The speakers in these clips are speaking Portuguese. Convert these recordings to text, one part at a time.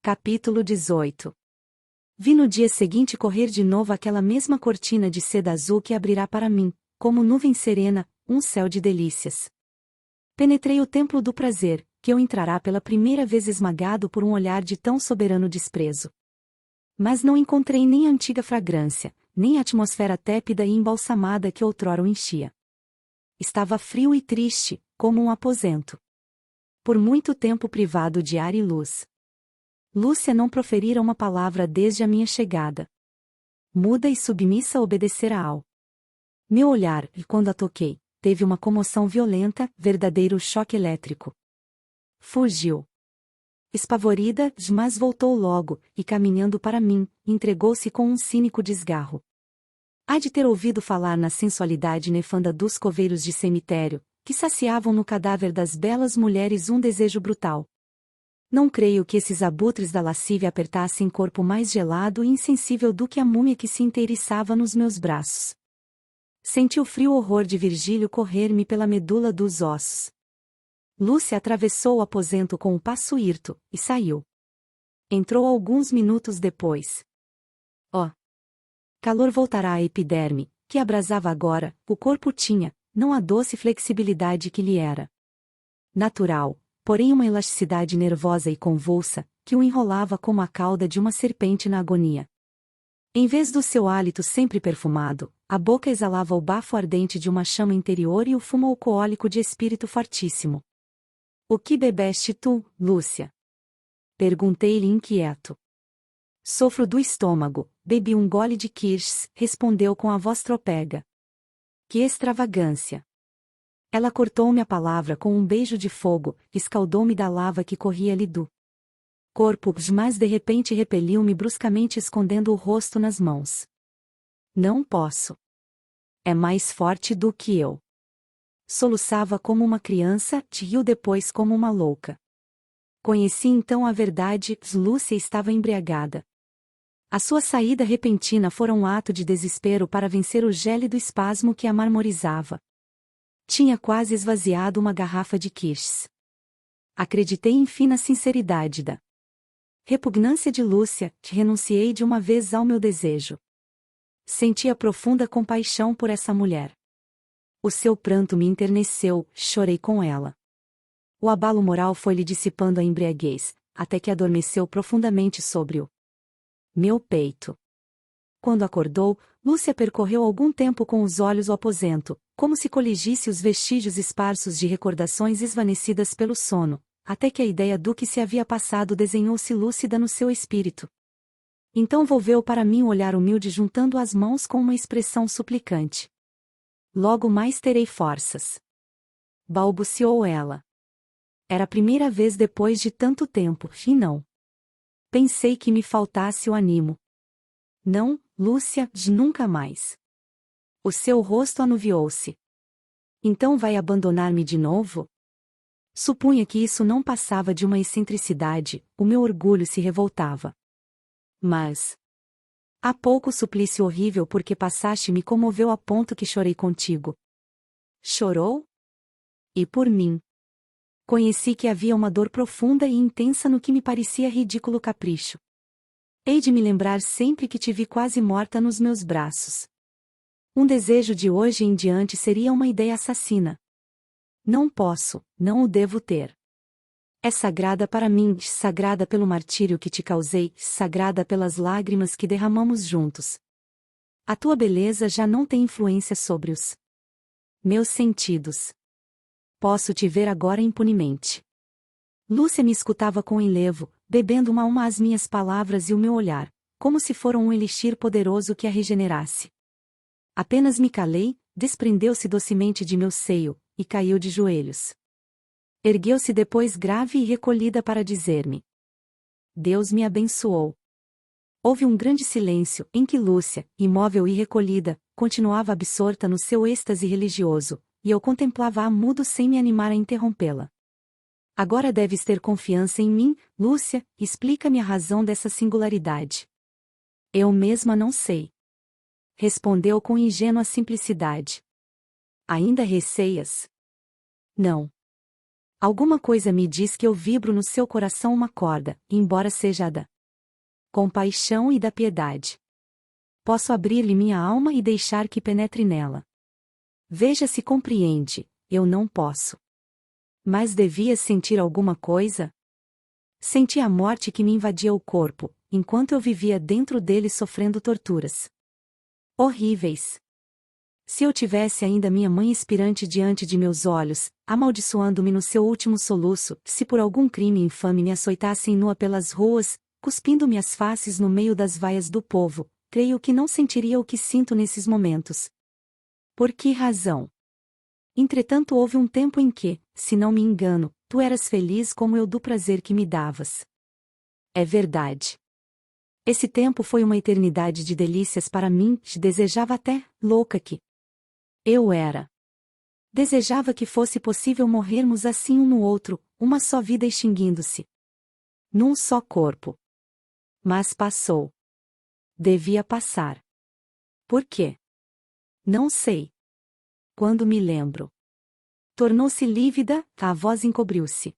Capítulo 18. Vi no dia seguinte correr de novo aquela mesma cortina de seda azul que abrirá para mim, como nuvem serena, um céu de delícias. Penetrei o templo do prazer, que eu entrará pela primeira vez esmagado por um olhar de tão soberano desprezo. Mas não encontrei nem a antiga fragrância, nem a atmosfera tépida e embalsamada que outrora o enchia. Estava frio e triste, como um aposento. Por muito tempo privado de ar e luz. Lúcia não proferira uma palavra desde a minha chegada. Muda e submissa obedecera ao meu olhar, e quando a toquei, teve uma comoção violenta, verdadeiro choque elétrico. Fugiu. Espavorida, mas voltou logo, e caminhando para mim, entregou-se com um cínico desgarro. Há de ter ouvido falar na sensualidade nefanda dos coveiros de cemitério, que saciavam no cadáver das belas mulheres um desejo brutal. Não creio que esses abutres da lascívia apertassem corpo mais gelado e insensível do que a múmia que se inteiriçava nos meus braços. Senti o frio horror de Virgílio correr-me pela medula dos ossos. Lúcia atravessou o aposento com um passo hirto, e saiu. Entrou alguns minutos depois. Oh! Calor voltará à epiderme, que abrasava agora, o corpo tinha, não a doce flexibilidade que lhe era natural, porém uma elasticidade nervosa e convulsa, que o enrolava como a cauda de uma serpente na agonia. Em vez do seu hálito sempre perfumado, a boca exalava o bafo ardente de uma chama interior e o fumo alcoólico de espírito fortíssimo. O que bebeste tu, Lúcia? Perguntei-lhe inquieto. Sofro do estômago, bebi um gole de kirsch, respondeu com a voz trapega. Que extravagância! Ela cortou-me a palavra com um beijo de fogo, escaldou-me da lava que corria-lhe do corpo, mas de repente repeliu-me bruscamente escondendo o rosto nas mãos. Não posso. É mais forte do que eu. Soluçava como uma criança, riu depois como uma louca. Conheci então a verdade, Lúcia estava embriagada. A sua saída repentina fora um ato de desespero para vencer o gélido espasmo que a marmorizava. Tinha quase esvaziado uma garrafa de kirsch. Acreditei enfim na sinceridade da repugnância de Lúcia, que renunciei de uma vez ao meu desejo. Sentia profunda compaixão por essa mulher. O seu pranto me enterneceu, chorei com ela. O abalo moral foi-lhe dissipando a embriaguez, até que adormeceu profundamente sobre o meu peito. Quando acordou, Lúcia percorreu algum tempo com os olhos o aposento, como se coligisse os vestígios esparsos de recordações esvanecidas pelo sono, até que a ideia do que se havia passado desenhou-se lúcida no seu espírito. Então volveu para mim o olhar humilde juntando as mãos com uma expressão suplicante. Logo mais terei forças. Balbuciou ela. Era a primeira vez depois de tanto tempo, e não. Pensei que me faltasse o ânimo. Não, Lúcia, nunca mais. O seu rosto anuviou-se. Então vai abandonar-me de novo? Supunha que isso não passava de uma excentricidade, o meu orgulho se revoltava. Mas há pouco o suplício horrível porque passaste me comoveu a ponto que chorei contigo. Chorou? E por mim? Conheci que havia uma dor profunda e intensa no que me parecia ridículo capricho. Hei de me lembrar sempre que te vi quase morta nos meus braços. Um desejo de hoje em diante seria uma ideia assassina. Não posso, não o devo ter. É sagrada para mim, sagrada pelo martírio que te causei, sagrada pelas lágrimas que derramamos juntos. A tua beleza já não tem influência sobre os meus sentidos. Posso te ver agora impunemente. Lúcia me escutava com enlevo, bebendo uma a uma as minhas palavras e o meu olhar, como se foram um elixir poderoso que a regenerasse. Apenas me calei, desprendeu-se docemente de meu seio, e caiu de joelhos. Ergueu-se depois grave e recolhida para dizer-me: Deus me abençoou. Houve um grande silêncio, em que Lúcia, imóvel e recolhida, continuava absorta no seu êxtase religioso, e eu contemplava-a mudo sem me animar a interrompê-la. Agora deves ter confiança em mim, Lúcia, explica-me a razão dessa singularidade. Eu mesma não sei. Respondeu com ingênua simplicidade. Ainda receias? Não. Alguma coisa me diz que eu vibro no seu coração uma corda, embora seja a da compaixão e da piedade. Posso abrir-lhe minha alma e deixar que penetre nela. Veja se compreende, eu não posso. Mas devia sentir alguma coisa? Senti a morte que me invadia o corpo, enquanto eu vivia dentro dele sofrendo torturas horríveis. Se eu tivesse ainda minha mãe expirante diante de meus olhos, amaldiçoando-me no seu último soluço, se por algum crime infame me açoitassem nua pelas ruas, cuspindo-me as faces no meio das vaias do povo, creio que não sentiria o que sinto nesses momentos. Por que razão? Entretanto houve um tempo em que, se não me engano, tu eras feliz como eu do prazer que me davas. É verdade. Esse tempo foi uma eternidade de delícias para mim, te desejava até, louca que eu era. Desejava que fosse possível morrermos assim um no outro, uma só vida extinguindo-se num só corpo. Mas passou. Devia passar. Por quê? Não sei. Quando me lembro. Tornou-se lívida, a voz encobriu-se.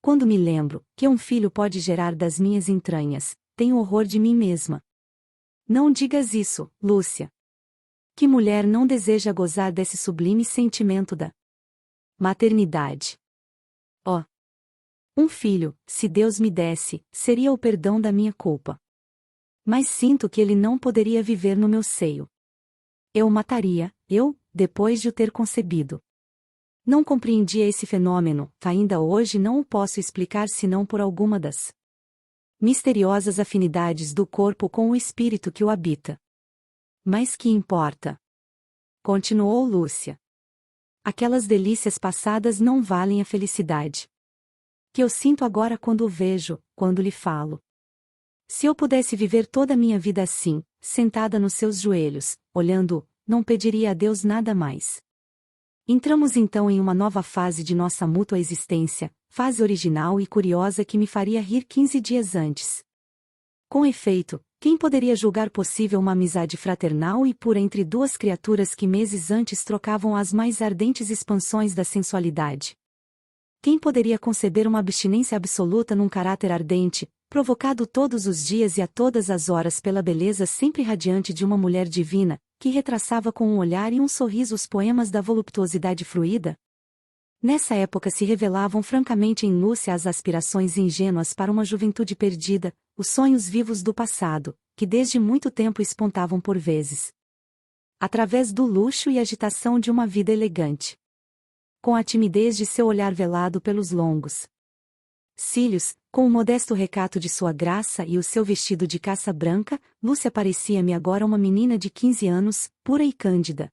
Quando me lembro que um filho pode gerar das minhas entranhas, tenho horror de mim mesma. Não digas isso, Lúcia. Que mulher não deseja gozar desse sublime sentimento da maternidade? Oh! Um filho, se Deus me desse, seria o perdão da minha culpa. Mas sinto que ele não poderia viver no meu seio. Eu o mataria, depois de o ter concebido. Não compreendia esse fenômeno, ainda hoje não o posso explicar senão por alguma das misteriosas afinidades do corpo com o espírito que o habita. Mas que importa? Continuou Lúcia. Aquelas delícias passadas não valem a felicidade que eu sinto agora quando o vejo, quando lhe falo. Se eu pudesse viver toda a minha vida assim, sentada nos seus joelhos, olhando-o, não pediria a Deus nada mais. Entramos então em uma nova fase de nossa mútua existência, fase original e curiosa que me faria rir 15 dias antes. Com efeito, quem poderia julgar possível uma amizade fraternal e pura entre duas criaturas que meses antes trocavam as mais ardentes expansões da sensualidade? Quem poderia conceber uma abstinência absoluta num caráter ardente, provocado todos os dias e a todas as horas pela beleza sempre radiante de uma mulher divina, que retraçava com um olhar e um sorriso os poemas da voluptuosidade fruída? Nessa época se revelavam francamente em Lúcia as aspirações ingênuas para uma juventude perdida, os sonhos vivos do passado, que desde muito tempo espontavam por vezes através do luxo e agitação de uma vida elegante. Com a timidez de seu olhar velado pelos longos cílios, com o modesto recato de sua graça e o seu vestido de caça branca, Lúcia parecia-me agora uma menina de 15 anos, pura e cândida.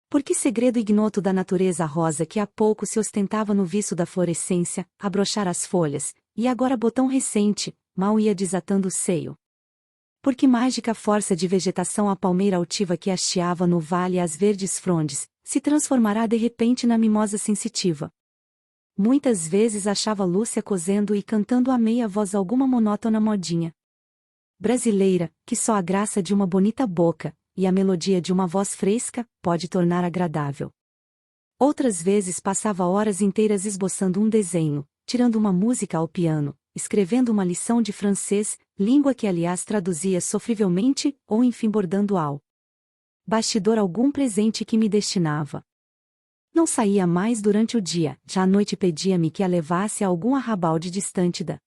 Por que segredo ignoto da natureza rosa que há pouco se ostentava no viço da florescência, abrochar as folhas, e agora botão recente, mal ia desatando o seio? Por que mágica força de vegetação a palmeira altiva que hasteava no vale as verdes frondes, se transformará de repente na mimosa sensitiva? Muitas vezes achava Lúcia cozendo e cantando à meia voz alguma monótona modinha brasileira, que só a graça de uma bonita boca, e a melodia de uma voz fresca, pode tornar agradável. Outras vezes passava horas inteiras esboçando um desenho, tirando uma música ao piano, escrevendo uma lição de francês, língua que aliás traduzia sofrivelmente, ou enfim bordando ao bastidor algum presente que me destinava. Não saía mais durante o dia, já à noite pedia-me que a levasse a algum arrabalde distante da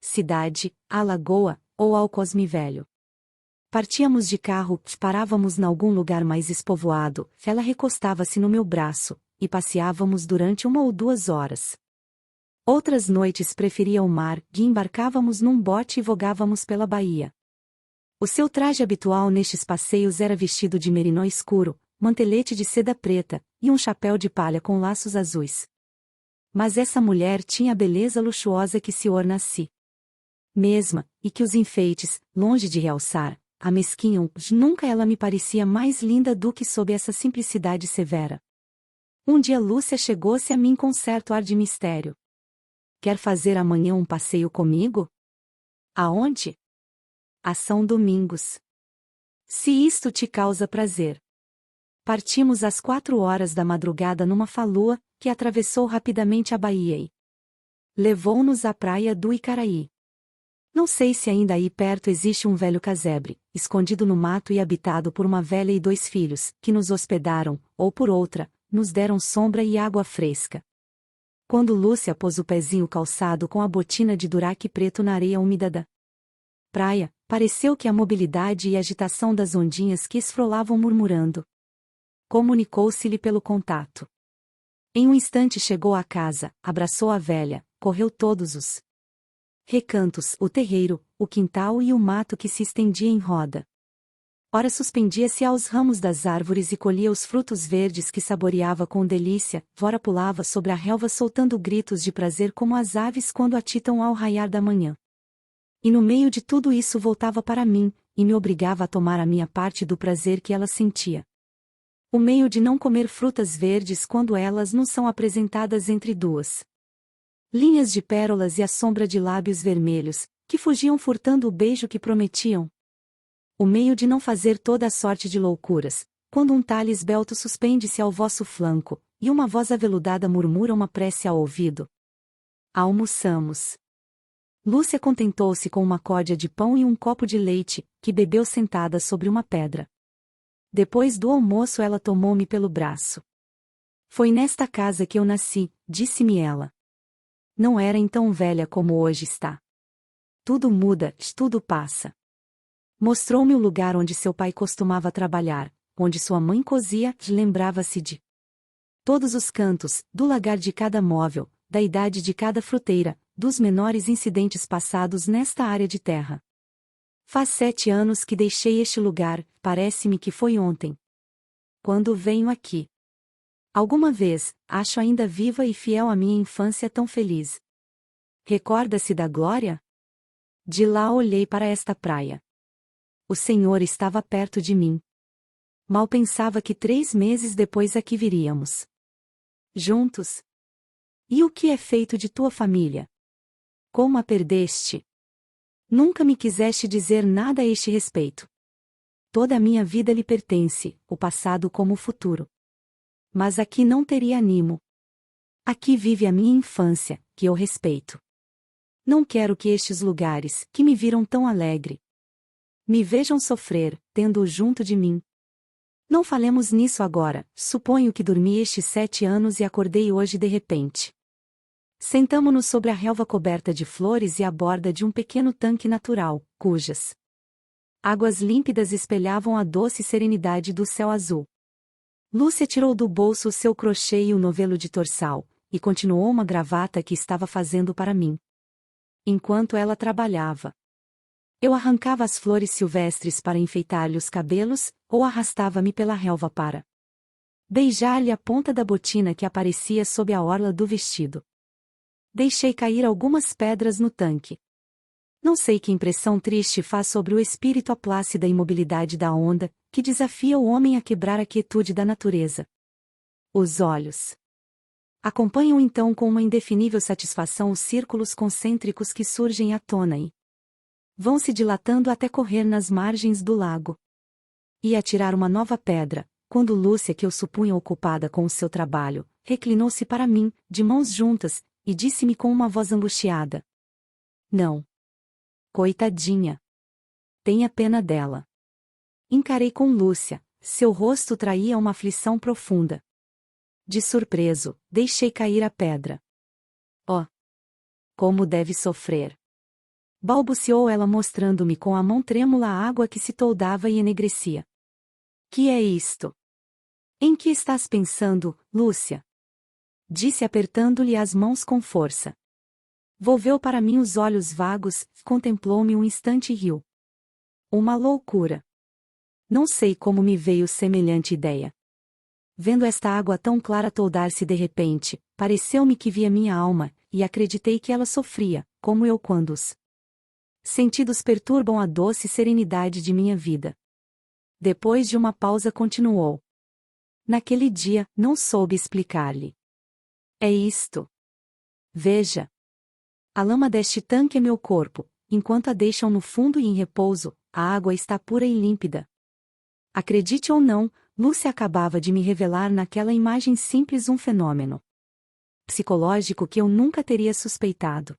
cidade, à lagoa, ou ao Cosme Velho. Partíamos de carro, parávamos em algum lugar mais espovoado, ela recostava-se no meu braço, e passeávamos durante 1 ou 2 horas. Outras noites preferia o mar, e embarcávamos num bote e vogávamos pela baía. O seu traje habitual nestes passeios era vestido de merinó escuro, mantelete de seda preta, e um chapéu de palha com laços azuis. Mas essa mulher tinha a beleza luxuosa que se orna a si mesma, e que os enfeites, longe de realçar, amesquinham. Nunca ela me parecia mais linda do que sob essa simplicidade severa. Um dia Lúcia chegou-se a mim com certo ar de mistério. Quer fazer amanhã um passeio comigo? Aonde? A São Domingos. Se isto te causa prazer. Partimos às 4 horas da madrugada numa falua, que atravessou rapidamente a baía e levou-nos à praia do Icaraí. Não sei se ainda aí perto existe um velho casebre, escondido no mato e habitado por uma velha e 2 filhos, que nos hospedaram, ou por outra, nos deram sombra e água fresca. Quando Lúcia pôs o pezinho calçado com a botina de duraque preto na areia úmida da praia, pareceu que a mobilidade e agitação das ondinhas que esfrolavam murmurando. Comunicou-se-lhe pelo contato. Em um instante chegou à casa, abraçou a velha, correu todos os recantos, o terreiro, o quintal e o mato que se estendia em roda. Ora suspendia-se aos ramos das árvores e colhia os frutos verdes que saboreava com delícia, ora pulava sobre a relva soltando gritos de prazer como as aves quando atitam ao raiar da manhã. E no meio de tudo isso voltava para mim, e me obrigava a tomar a minha parte do prazer que ela sentia. O meio de não comer frutas verdes quando elas não são apresentadas entre 2 linhas de pérolas e a sombra de lábios vermelhos, que fugiam furtando o beijo que prometiam. O meio de não fazer toda a sorte de loucuras, quando um talhe esbelto suspende-se ao vosso flanco, e uma voz aveludada murmura uma prece ao ouvido. Almoçamos. Lúcia contentou-se com uma códia de pão e um copo de leite, que bebeu sentada sobre uma pedra. Depois do almoço ela tomou-me pelo braço. Foi nesta casa que eu nasci, disse-me ela. Não era então velha como hoje está. Tudo muda, tudo passa. Mostrou-me o lugar onde seu pai costumava trabalhar, onde sua mãe cozia, lembrava-se de todos os cantos, do lagar de cada móvel, da idade de cada fruteira, dos menores incidentes passados nesta área de terra. Faz 7 anos que deixei este lugar, parece-me que foi ontem. Quando venho aqui. Alguma vez, acho ainda viva e fiel a minha infância tão feliz. Recorda-se da glória? De lá olhei para esta praia. O Senhor estava perto de mim. Mal pensava que 3 meses depois aqui viríamos. Juntos? E o que é feito de tua família? Como a perdeste? Nunca me quiseste dizer nada a este respeito. Toda a minha vida lhe pertence, o passado como o futuro. Mas aqui não teria ânimo. Aqui vive a minha infância, que eu respeito. Não quero que estes lugares, que me viram tão alegre, me vejam sofrer, tendo-o junto de mim. Não falemos nisso agora, suponho que dormi estes 7 anos e acordei hoje de repente. Sentamo-nos sobre a relva coberta de flores e à borda de um pequeno tanque natural, cujas águas límpidas espelhavam a doce serenidade do céu azul. Lúcia tirou do bolso o seu crochê e o novelo de torçal, e continuou uma gravata que estava fazendo para mim. Enquanto ela trabalhava, eu arrancava as flores silvestres para enfeitar-lhe os cabelos, ou arrastava-me pela relva para beijar-lhe a ponta da botina que aparecia sob a orla do vestido. Deixei cair algumas pedras no tanque. Não sei que impressão triste faz sobre o espírito a plácida imobilidade da onda, que desafia o homem a quebrar a quietude da natureza. Os olhos acompanham então com uma indefinível satisfação os círculos concêntricos que surgem à tona e vão se dilatando até correr nas margens do lago. Ia tirar uma nova pedra, quando Lúcia, que eu supunha ocupada com o seu trabalho, reclinou-se para mim, de mãos juntas, e disse-me com uma voz angustiada: Não. Coitadinha. Tenha pena dela. Encarei com Lúcia, seu rosto traía uma aflição profunda. De surpreso, deixei cair a pedra. Oh! Como deve sofrer! Balbuciou ela mostrando-me com a mão trêmula a água que se toldava e enegrecia. Que é isto? Em que estás pensando, Lúcia? Disse apertando-lhe as mãos com força. Volveu para mim os olhos vagos, contemplou-me um instante e riu. Uma loucura. Não sei como me veio semelhante ideia. Vendo esta água tão clara toldar-se de repente, pareceu-me que via minha alma, e acreditei que ela sofria, como eu quando os sentidos perturbam a doce serenidade de minha vida. Depois de uma pausa continuou. Naquele dia, não soube explicar-lhe. É isto. Veja. A lama deste tanque é meu corpo, enquanto a deixam no fundo e em repouso, a água está pura e límpida. Acredite ou não, Lúcia acabava de me revelar naquela imagem simples um fenômeno psicológico que eu nunca teria suspeitado.